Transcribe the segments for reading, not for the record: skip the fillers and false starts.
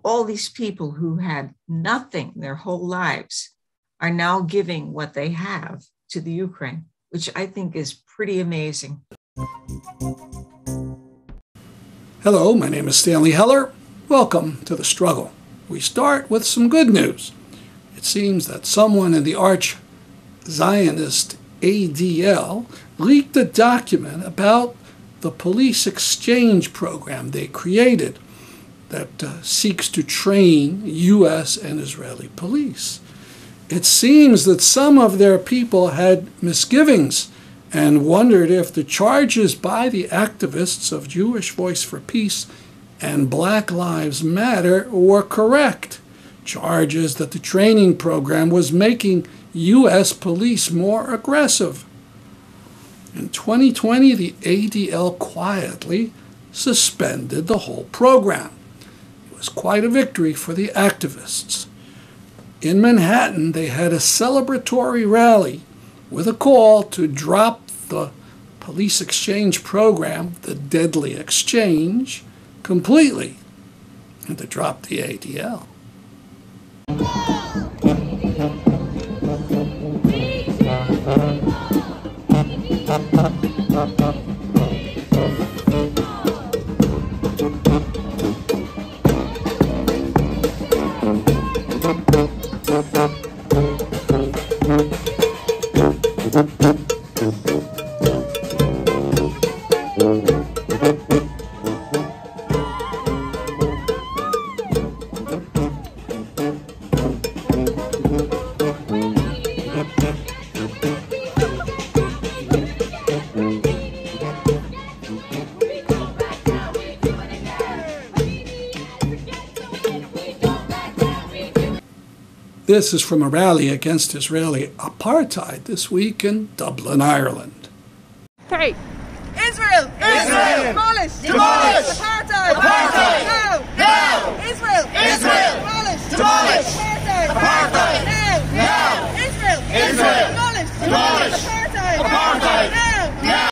all these people who had nothing their whole lives are now giving what they have to the Ukraine, which I think is pretty amazing. Hello, my name is Stanley Heller. Welcome to The Struggle. We start with some good news. It seems that someone in the arch-Zionist ADL leaked a document about the police exchange program they created that seeks to train U.S. and Israeli police. It seems that some of their people had misgivings and wondered if the charges by the activists of Jewish Voice for Peace and Black Lives Matter were correct. Charges that the training program was making U.S. police more aggressive. In 2020, the ADL quietly suspended the whole program. It was quite a victory for the activists. In Manhattan, they had a celebratory rally with a call to drop the police exchange program, the deadly exchange, completely, and to drop the ADL. This is from a rally against Israeli apartheid this week in Dublin, Ireland. 3. Israel! Israel! Demolish! Demolish! Apartheid! Apartheid! Now! Now! Israel! Israel! Demolish! Demolish! Apartheid! Apartheid! Now! Now! Israel! Israel! Demolish! Demolish! Apartheid! Apartheid! Now! Now!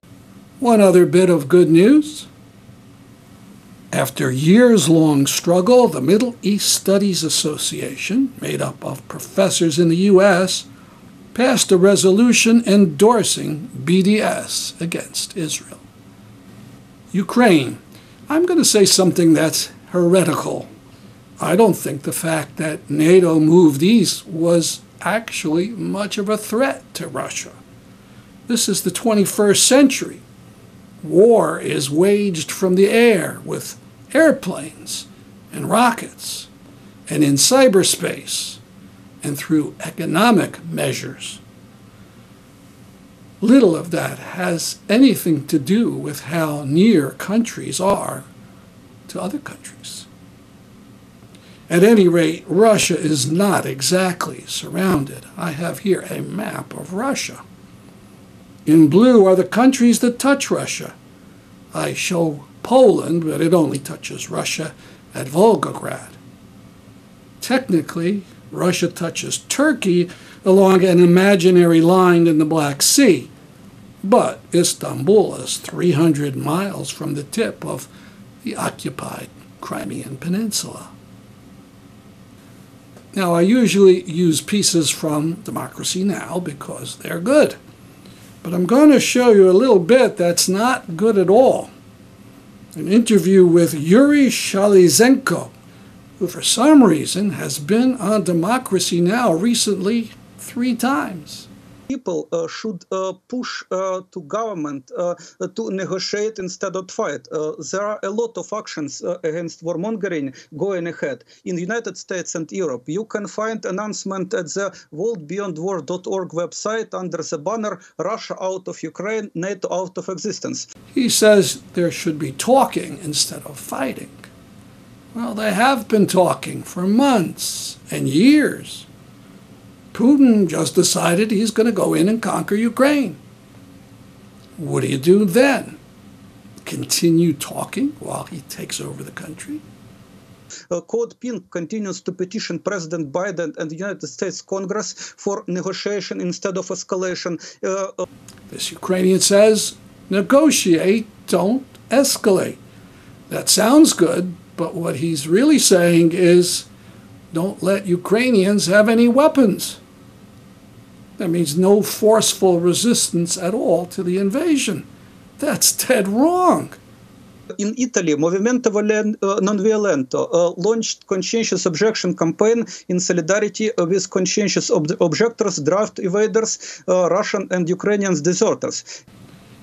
One other bit of good news. After years-long struggle, the Middle East Studies Association, made up of professors in the U.S., passed a resolution endorsing BDS against Israel. Ukraine. I'm going to say something that's heretical. I don't think the fact that NATO moved east was actually much of a threat to Russia. This is the 21st century. War is waged from the air with airplanes and rockets and in cyberspace and through economic measures. Little of that has anything to do with how near countries are to other countries. At any rate, Russia is not exactly surrounded. I have here a map of Russia. In blue are the countries that touch Russia. I show Poland, but it only touches Russia at Volgograd. Technically, Russia touches Turkey along an imaginary line in the Black Sea, but Istanbul is 300 miles from the tip of the occupied Crimean Peninsula. Now, I usually use pieces from Democracy Now! Because they're good, but I'm going to show you a little bit that's not good at all. An interview with Yuri Sheliazhenko, who for some reason has been on Democracy Now! Recently 3 times. People should push to government to negotiate instead of fight. There are a lot of actions against warmongering going ahead in the United States and Europe. You can find announcement at the worldbeyondwar.org website under the banner Russia out of Ukraine, NATO out of existence. He says there should be talking instead of fighting. Well, they have been talking for months and years. Putin just decided he's going to go in and conquer Ukraine. What do you do then? Continue talking while he takes over the country? Code Pink continues to petition President Biden and the United States Congress for negotiation instead of escalation. This Ukrainian says, negotiate, don't escalate. That sounds good, But what he's really saying is, don't let Ukrainians have any weapons. That means no forceful resistance at all to the invasion. That's dead wrong. In Italy, Movimento Non Violento launched conscientious objection campaign in solidarity with conscientious objectors, draft evaders, Russian and Ukrainian deserters.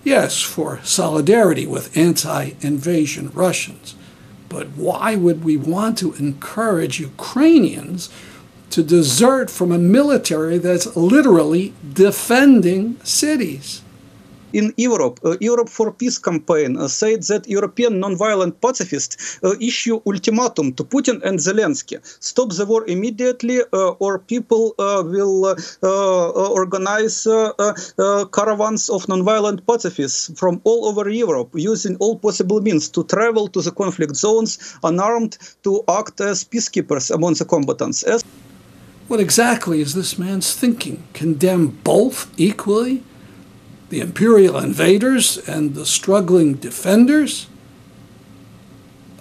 Yes, for solidarity with anti-invasion Russians. But why would we want to encourage Ukrainians to desert from a military that's literally defending cities? In Europe, Europe for Peace campaign said that European non-violent pacifists issue ultimatum to Putin and Zelensky. Stop the war immediately or people will organize caravans of non-violent pacifists from all over Europe using all possible means to travel to the conflict zones unarmed to act as peacekeepers among the combatants. What exactly is this man's thinking? Condemn both equally? The imperial invaders and the struggling defenders?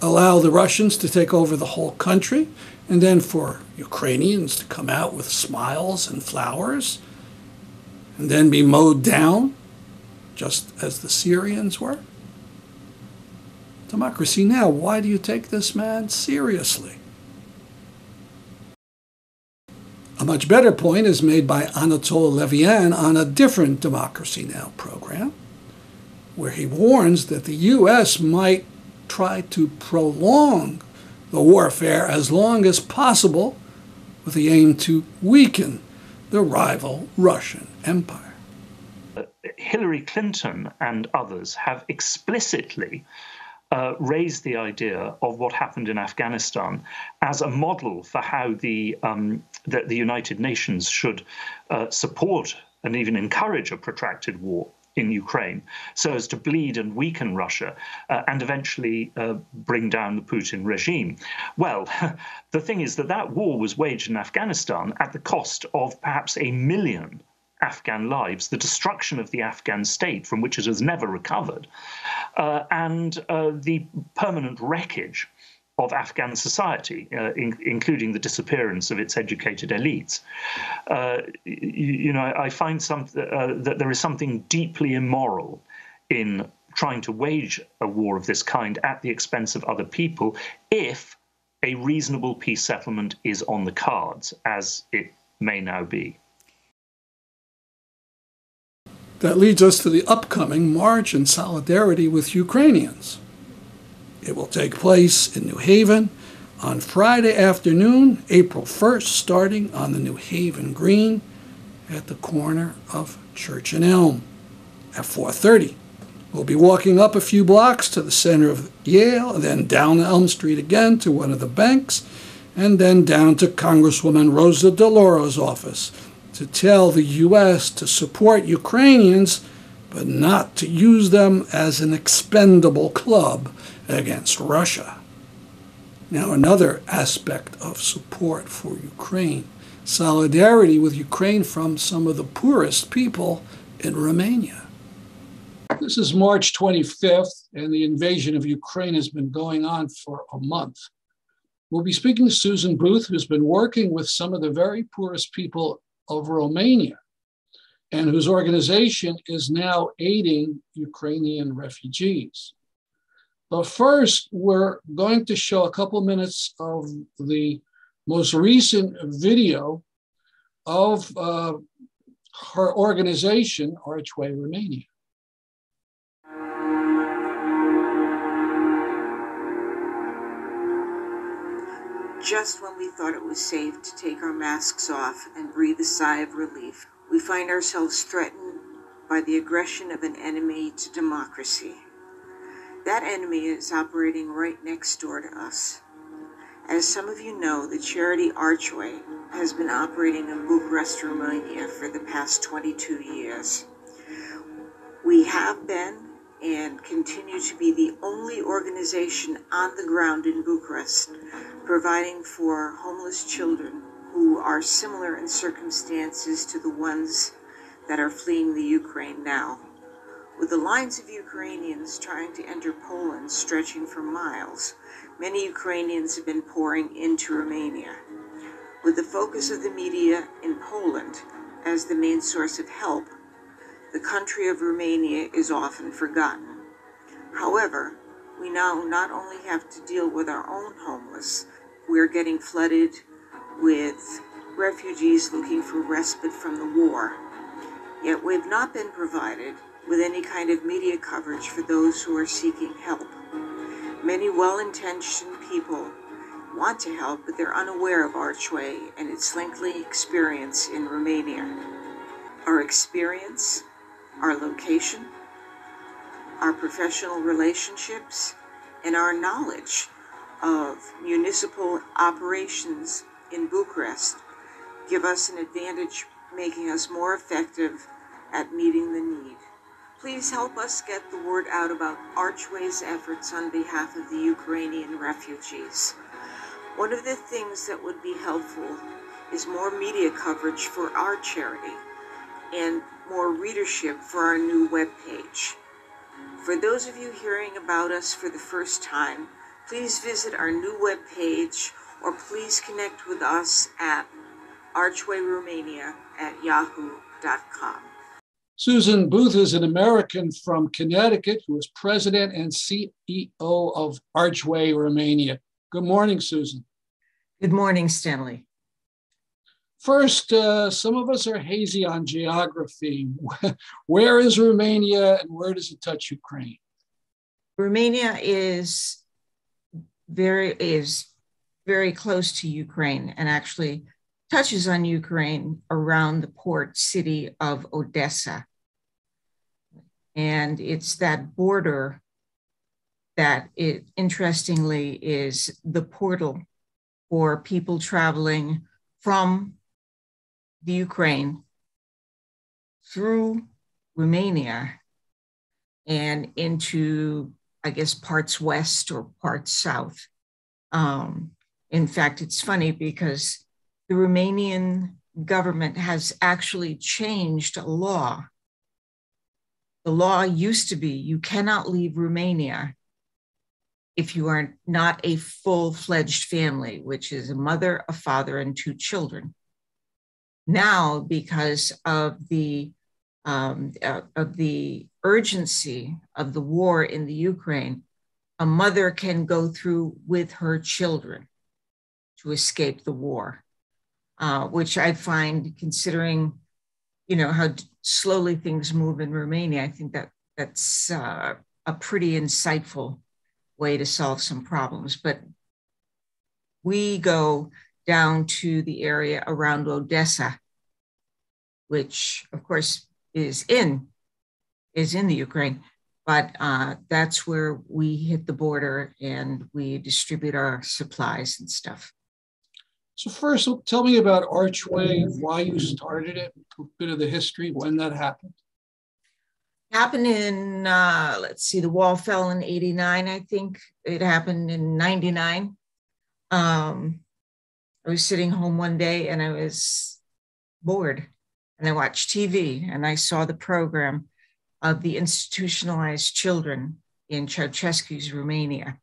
Allow the Russians to take over the whole country, and then for Ukrainians to come out with smiles and flowers, and then be mowed down, just as the Syrians were? Democracy Now! Why do you take this man seriously? A much better point is made by Anatol Levian on a different Democracy Now! Program, where he warns that the U.S. might try to prolong the warfare as long as possible with the aim to weaken the rival Russian empire. Hillary Clinton and others have explicitly raised the idea of what happened in Afghanistan as a model for how the United Nations should support and even encourage a protracted war in Ukraine, so as to bleed and weaken Russia and eventually bring down the Putin regime. Well, the thing is that war was waged in Afghanistan at the cost of perhaps 1 million Afghan lives, the destruction of the Afghan state from which it has never recovered, and the permanent wreckage of Afghan society, including the disappearance of its educated elites. I find that there is something deeply immoral in trying to wage a war of this kind at the expense of other people if a reasonable peace settlement is on the cards, as it may now be. That leads us to the upcoming March in solidarity with Ukrainians. It will take place in New Haven on Friday afternoon, April 1st, starting on the New Haven Green at the corner of Church and Elm at 4:30. We'll be walking up a few blocks to the center of Yale, and then down Elm Street again to one of the banks, and then down to Congresswoman Rosa DeLauro's office to tell the U.S. to support Ukrainians, but not to use them as an expendable club against Russia. Now, another aspect of support for Ukraine, solidarity with Ukraine from some of the poorest people in Romania. This is March 25th, and the invasion of Ukraine has been going on for a month. We'll be speaking to Susan Booth, who's been working with some of the very poorest people of Romania, and whose organization is now aiding Ukrainian refugees. But first, we're going to show a couple minutes of the most recent video of her organization, Archway, Romania. Just when we thought it was safe to take our masks off and breathe a sigh of relief, we find ourselves threatened by the aggression of an enemy to democracy. That enemy is operating right next door to us. As some of you know, the charity Archway has been operating in Bucharest, Romania for the past 22 years. We have been and continue to be the only organization on the ground in Bucharest providing for homeless children who are similar in circumstances to the ones that are fleeing the Ukraine now. With the lines of Ukrainians trying to enter Poland stretching for miles, many Ukrainians have been pouring into Romania. With the focus of the media in Poland as the main source of help, the country of Romania is often forgotten. However, we now not only have to deal with our own homeless, we're getting flooded with refugees looking for respite from the war. Yet we've not been provided with any kind of media coverage for those who are seeking help. Many well-intentioned people want to help, but they're unaware of Archway and its lengthy experience in Romania. Our experience, our location, our professional relationships, and our knowledge of municipal operations in Bucharest give us an advantage, making us more effective at meeting the need. Please help us get the word out about Archway's efforts on behalf of the Ukrainian refugees. One of the things that would be helpful is more media coverage for our charity and more readership for our new webpage. For those of you hearing about us for the first time, please visit our new webpage or please connect with us at archwayromania@yahoo.com. Susan Booth is an American from Connecticut who is president and CEO of Archway Romania. Good morning, Susan. Good morning, Stanley. First, some of us are hazy on geography. Where is Romania and where does it touch Ukraine? Romania is very close to Ukraine and actually touches on Ukraine around the port city of Odessa. And it's that border that it interestingly is the portal for people traveling from the Ukraine through Romania and into, I guess, parts west or parts south. In fact, it's funny because the Romanian government has actually changed a law. The law used to be you cannot leave Romania if you are not a full-fledged family, which is a mother, a father, and 2 children. Now, because of the urgency of the war in the Ukraine, a mother can go through with her children to escape the war, which I find, considering, how slowly things move in Romania, I think that's a pretty insightful way to solve some problems. But we go down to the area around Odessa, which of course is in the Ukraine, but that's where we hit the border and we distribute our supplies and stuff. So first, tell me about Archway, why you started it, a bit of the history, when that happened. Happened in, the wall fell in 89, I think. It happened in 99. I was sitting home one day and I was bored and I watched TV and I saw the program of the institutionalized children in Ceausescu's Romania.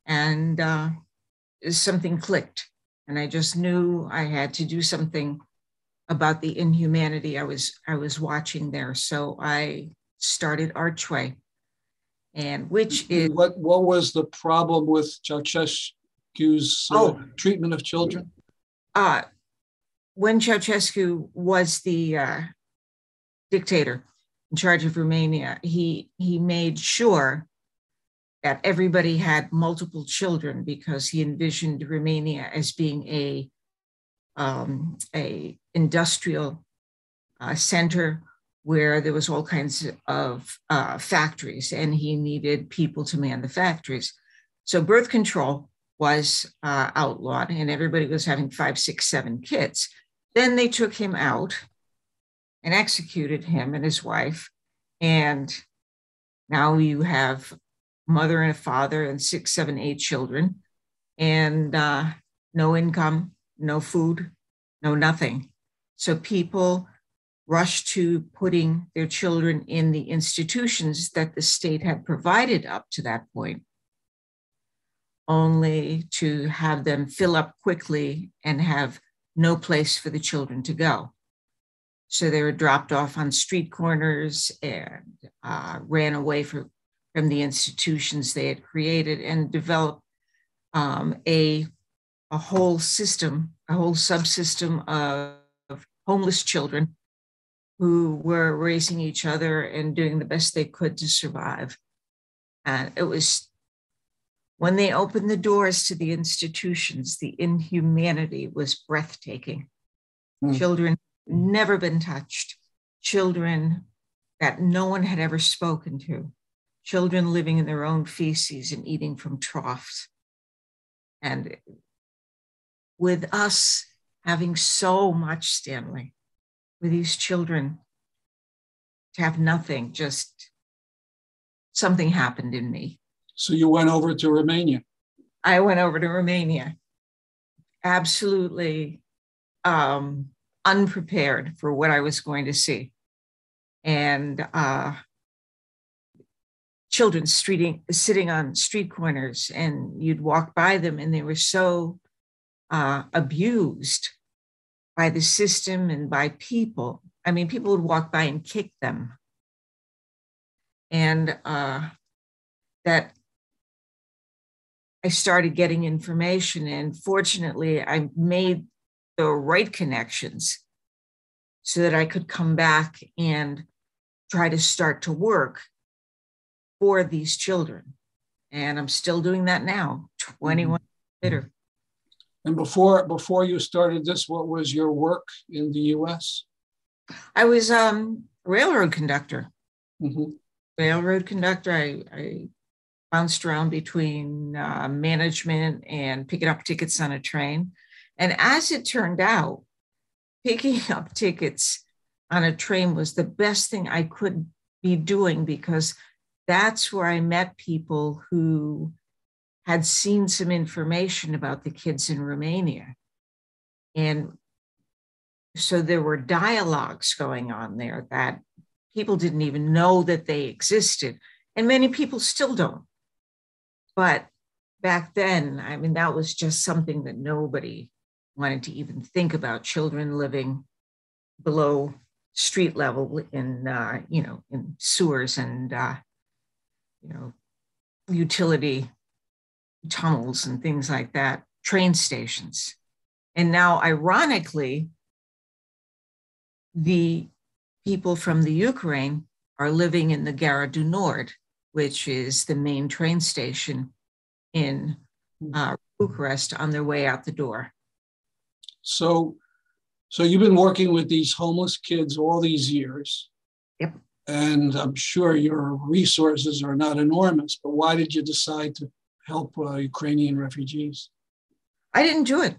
And something clicked and I just knew I had to do something about the inhumanity I was watching there. So I started Archway, and which is... What was the problem with Ceausescu's treatment of children? When Ceausescu was the dictator in charge of Romania, he made sure that everybody had multiple children because he envisioned Romania as being a industrial center where there was all kinds of factories, and he needed people to man the factories. So birth control was outlawed, and everybody was having 5, 6, 7 kids. Then they took him out and executed him and his wife. And now you have mother and a father and 6, 7, 8 children, and no income, no food, no nothing. So people rushed to putting their children in the institutions that the state had provided up to that point, only to have them fill up quickly and have no place for the children to go. So they were dropped off on street corners and ran away from the institutions they had created, and developed a whole system, a whole subsystem of homeless children who were raising each other and doing the best they could to survive. And it was, when they opened the doors to the institutions, the inhumanity was breathtaking. Children never been touched, children that no one had ever spoken to, children living in their own feces and eating from troughs. And with us having so much, Stanley, with these children to have nothing, just something happened in me. So you went over to Romania? I went over to Romania, absolutely unprepared for what I was going to see. And children sitting on street corners, and you'd walk by them and they were so abused by the system and by people. I mean, people would walk by and kick them. And that I started getting information, and fortunately I made the right connections so that I could come back and try to start to work for these children. And I'm still doing that now, 21 later. And before you started this, what was your work in the U.S.? I was railroad conductor. Mm-hmm. Railroad conductor. I bounced around between management and picking up tickets on a train. And as it turned out, picking up tickets on a train was the best thing I could be doing, because that's where I met people who had seen some information about the kids in Romania. And so there were dialogues going on there that people didn't even know that they existed. And many people still don't. But back then, I mean, that was just something that nobody wanted to even think about, children living below street level in, in sewers and, utility tunnels and things like that, train stations. And now, ironically, the people from the Ukraine are living in the Gara du Nord, which is the main train station in Bucharest, on their way out the door. So you've been working with these homeless kids all these years. Yep. And I'm sure your resources are not enormous, but why did you decide to help Ukrainian refugees? I didn't do it.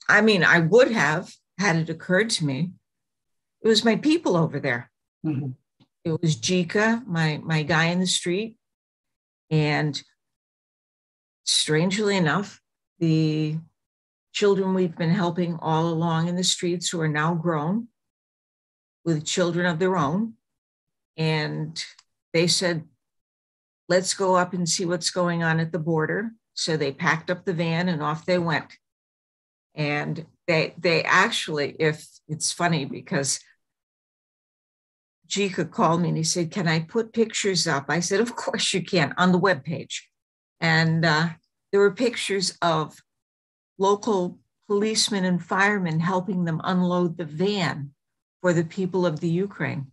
I mean, I would have, had it occurred to me. It was my people over there. Mm-hmm. It was Jika, my guy in the street. And strangely enough, the children we've been helping all along in the streets, who are now grown with children of their own. And they said, let's go up and see what's going on at the border. So they packed up the van and off they went. And they actually, if it's funny, because Jika called me and he said, can I put pictures up? I said, of course you can, on the webpage. And there were pictures of local policemen and firemen helping them unload the van for the people of the Ukraine,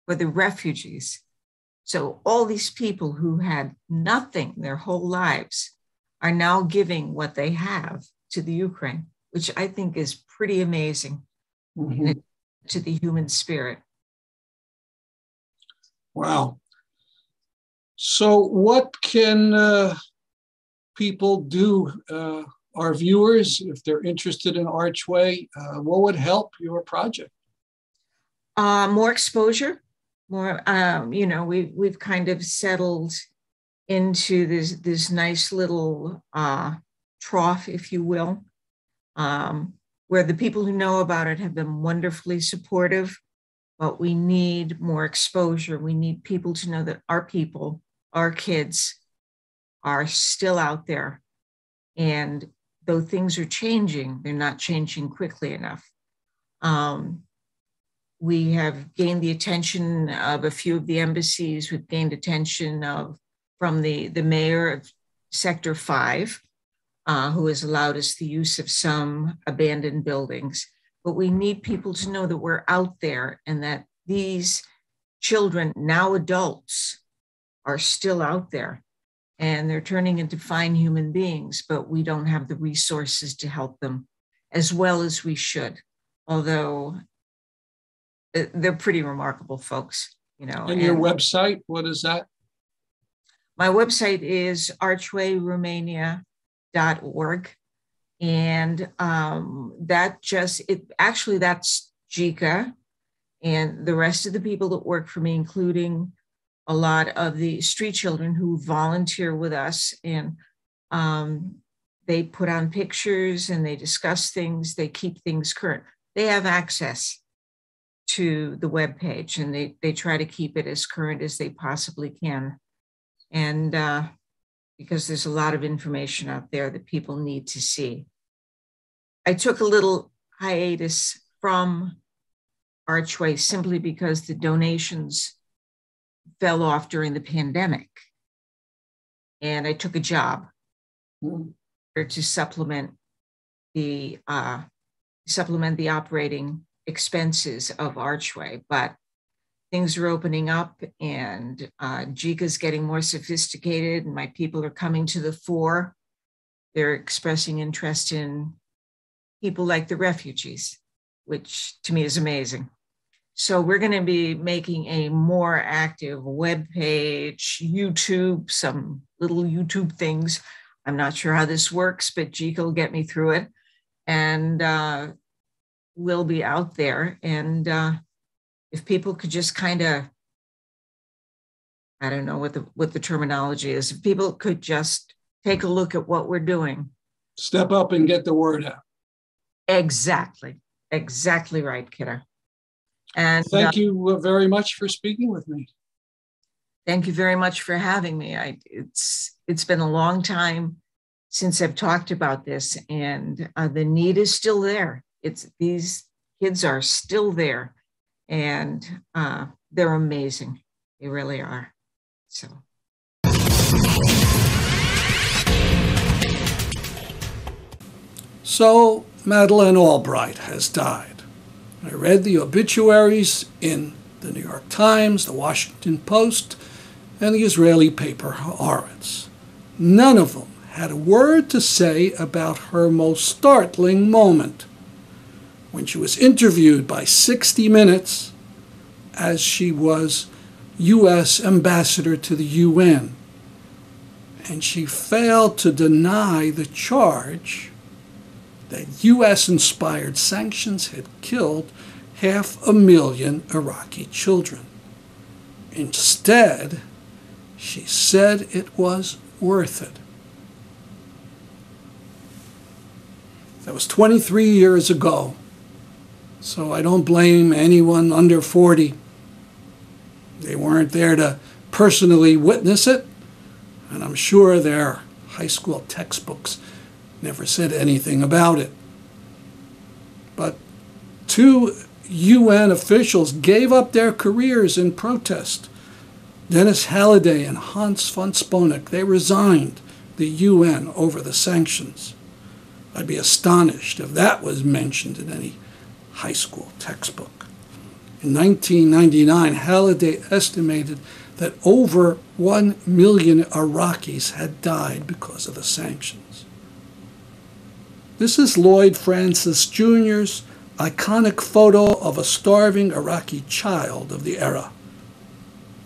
for the refugees. So all these people who had nothing their whole lives are now giving what they have to the Ukraine, which I think is pretty amazing. Mm-hmm. To the human spirit. Wow. So what can people do, our viewers, if they're interested in Archway, what would help your project? More exposure, more, we've kind of settled into this nice little trough, if you will. where the people who know about it have been wonderfully supportive, but we need more exposure. We need people to know that our people, our kids, are still out there. And though things are changing, they're not changing quickly enough. We have gained the attention of a few of the embassies. We've gained attention from the mayor of Sector 5, who has allowed us the use of some abandoned buildings. But we need people to know that we're out there and that these children, now adults, are still out there. And they're turning into fine human beings, but we don't have the resources to help them as well as we should. Although they're pretty remarkable folks, you know. And your website, what is that? My website is archwayromania.org. And that's Jika and the rest of the people that work for me, including a lot of the street children who volunteer with us. And they put on pictures and they discuss things, they keep things current. They have access to the webpage and they try to keep it as current as they possibly can. And because there's a lot of information out there that people need to see. I took a little hiatus from Archway simply because the donations fell off during the pandemic. And I took a job to supplement the operating expenses of Archway, but things are opening up and Jika's getting more sophisticated and my people are coming to the fore. They're expressing interest in people like the refugees, which to me is amazing. So we're going to be making a more active web page, YouTube, some little YouTube things. I'm not sure how this works, but Jika will get me through it. And we'll be out there. And if people could just kind of, I don't know what the terminology is, if people could just take a look at what we're doing. Step up and get the word out. Exactly right, kiddo. And thank you very much for speaking with me. Thank you very much for having me. It's been a long time since I've talked about this, and the need is still there. These kids are still there, and they're amazing. They really are. So Madeleine Albright has died. I read the obituaries in the New York Times, the Washington Post, and the Israeli paper Haaretz. None of them had a word to say about her most startling moment, when she was interviewed by 60 Minutes as she was U.S. ambassador to the UN. And she failed to deny the charge that U.S.-inspired sanctions had killed 500,000 Iraqi children. Instead, she said it was worth it. That was 23 years ago, so I don't blame anyone under 40. They weren't there to personally witness it, and I'm sure their high school textbooks never said anything about it. But 2 UN officials gave up their careers in protest. Dennis Halliday and Hans von Sponeck, they resigned the UN over the sanctions. I'd be astonished if that was mentioned in any high school textbook. In 1999, Halliday estimated that over 1 million Iraqis had died because of the sanctions. This is Lloyd Francis Jr.'s iconic photo of a starving Iraqi child of the era.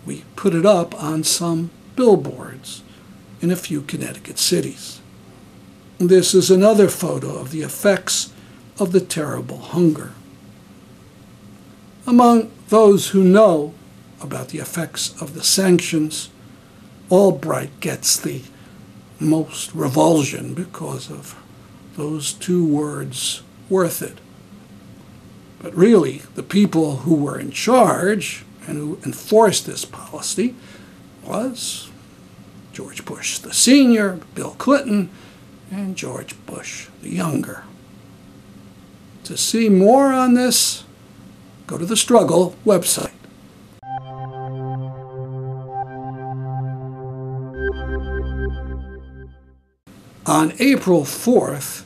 We put it up on some billboards in a few Connecticut cities. This is another photo of the effects of the terrible hunger. Among those who know about the effects of the sanctions, Albright gets the most revulsion because of those 2 words, worth it. But really, the people who were in charge and who enforced this policy was George Bush the Senior, Bill Clinton, and George Bush the Younger. To see more on this, go to the Struggle website. On April 4th,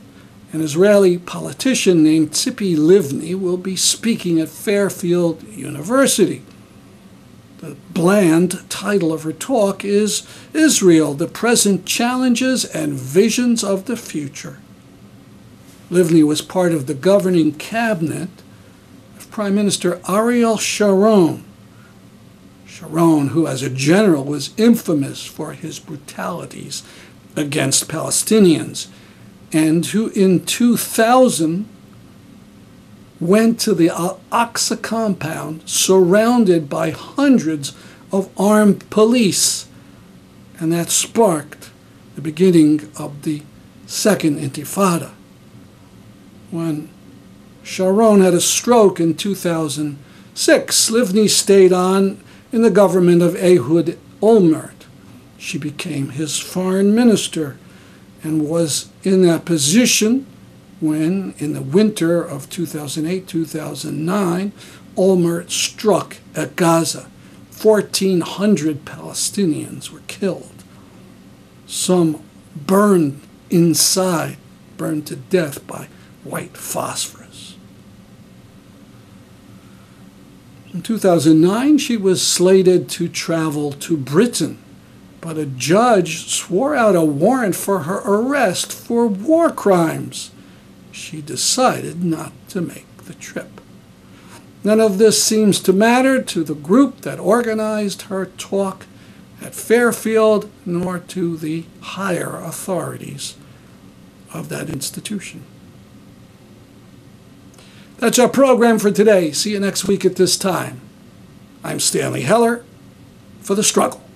an Israeli politician named Tzipi Livni will be speaking at Fairfield University. The bland title of her talk is Israel, the Present Challenges and Visions of the Future. Livni was part of the governing cabinet of Prime Minister Ariel Sharon. Sharon, who as a general was infamous for his brutalities against Palestinians, and who in 2000 went to the Al-Aqsa compound surrounded by hundreds of armed police. And that sparked the beginning of the Second Intifada. When Sharon had a stroke in 2006, Livni stayed on in the government of Ehud Olmert. She became his foreign minister and was in that position when, in the winter of 2008-2009, Olmert struck at Gaza. 1,400 Palestinians were killed. Some burned inside, burned to death by white phosphorus. In 2009, she was slated to travel to Britain, but a judge swore out a warrant for her arrest for war crimes. She decided not to make the trip. None of this seems to matter to the group that organized her talk at Fairfield, nor to the higher authorities of that institution. That's our program for today. See you next week at this time. I'm Stanley Heller for The Struggle.